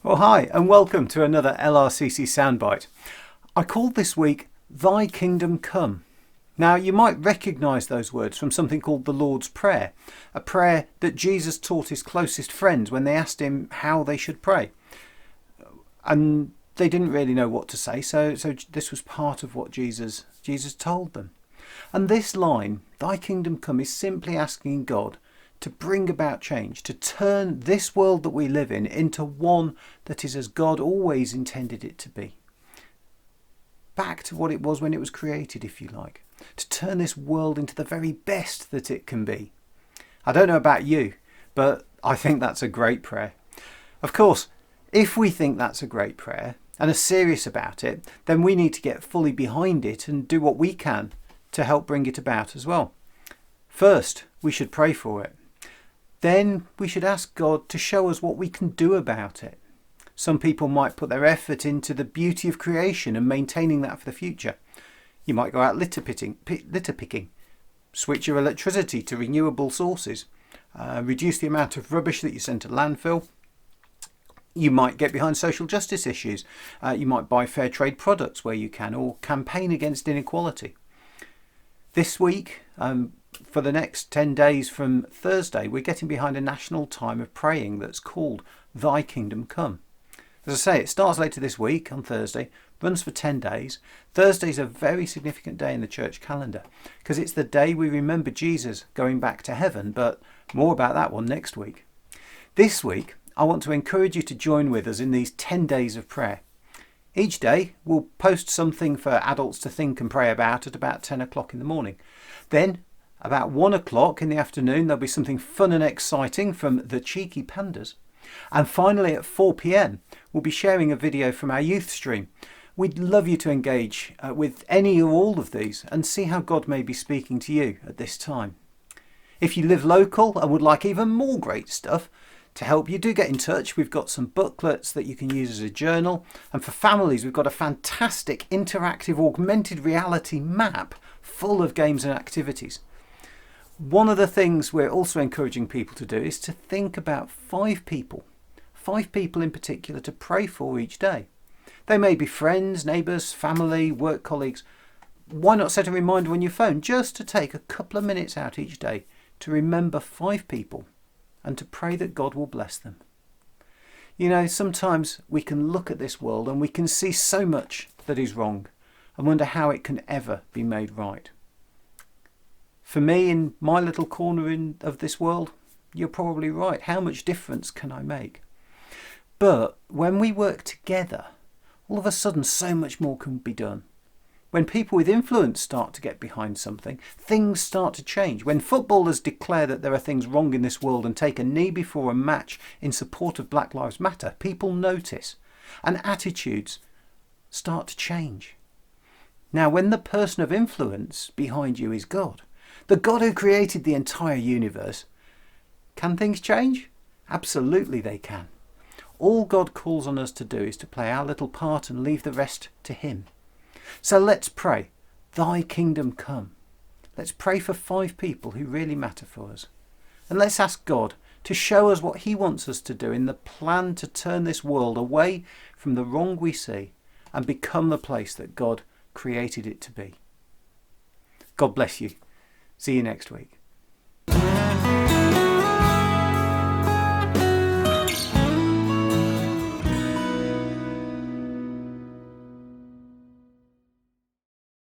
Well, hi, and welcome to another LRCC Soundbite. I called this week, Thy Kingdom Come. Now, you might recognise those words from something called the Lord's Prayer, a prayer that Jesus taught his closest friends when they asked him how they should pray. And they didn't really know what to say, so this was part of what Jesus told them. And this line, Thy Kingdom Come, is simply asking God to bring about change, to turn this world that we live in into one that is as God always intended it to be. Back to what it was when it was created, if you like. To turn this world into the very best that it can be. I don't know about you, but I think that's a great prayer. Of course, if we think that's a great prayer and are serious about it, then we need to get fully behind it and do what we can to help bring it about as well. First, we should pray for it. Then we should ask God to show us what we can do about it. Some people might put their effort into the beauty of creation and maintaining that for the future. You might go out litter picking, switch your electricity to renewable sources, reduce the amount of rubbish that you send to landfill. You might get behind social justice issues. You might buy fair trade products where you can, or campaign against inequality. This week, for the next 10 days from Thursday, we're getting behind a national time of praying that's called Thy Kingdom Come. As I say, it starts later this week on Thursday, runs for 10 days. Thursday's a very significant day in the church calendar because it's the day we remember Jesus going back to heaven, but more about that one next week. This week, I want to encourage you to join with us in these 10 days of prayer. Each day, we'll post something for adults to think and pray about at about 10 o'clock in the morning. Then, about 1 o'clock in the afternoon, there'll be something fun and exciting from the Cheeky Pandas. And finally, at 4 p.m, we'll be sharing a video from our youth stream. We'd love you to engage with any or all of these and see how God may be speaking to you at this time. If you live local and would like even more great stuff to help you, do get in touch. We've got some booklets that you can use as a journal. And for families, we've got a fantastic interactive augmented reality map full of games and activities. One of the things we're also encouraging people to do is to think about five people in particular to pray for each day. They may be friends, neighbours, family, work colleagues. Why not set a reminder on your phone just to take a couple of minutes out each day to remember 5 people and to pray that God will bless them. You know, sometimes we can look at this world and we can see so much that is wrong and wonder how it can ever be made right. For me, in my little corner of this world, you're probably right. How much difference can I make? But when we work together, all of a sudden so much more can be done. When people with influence start to get behind something, things start to change. When footballers declare that there are things wrong in this world and take a knee before a match in support of Black Lives Matter, people notice and attitudes start to change. Now, when the person of influence behind you is God, the God who created the entire universe, can things change? Absolutely they can. All God calls on us to do is to play our little part and leave the rest to him. So let's pray, Thy Kingdom Come. Let's pray for 5 people who really matter for us. And let's ask God to show us what he wants us to do in the plan to turn this world away from the wrong we see and become the place that God created it to be. God bless you. See you next week.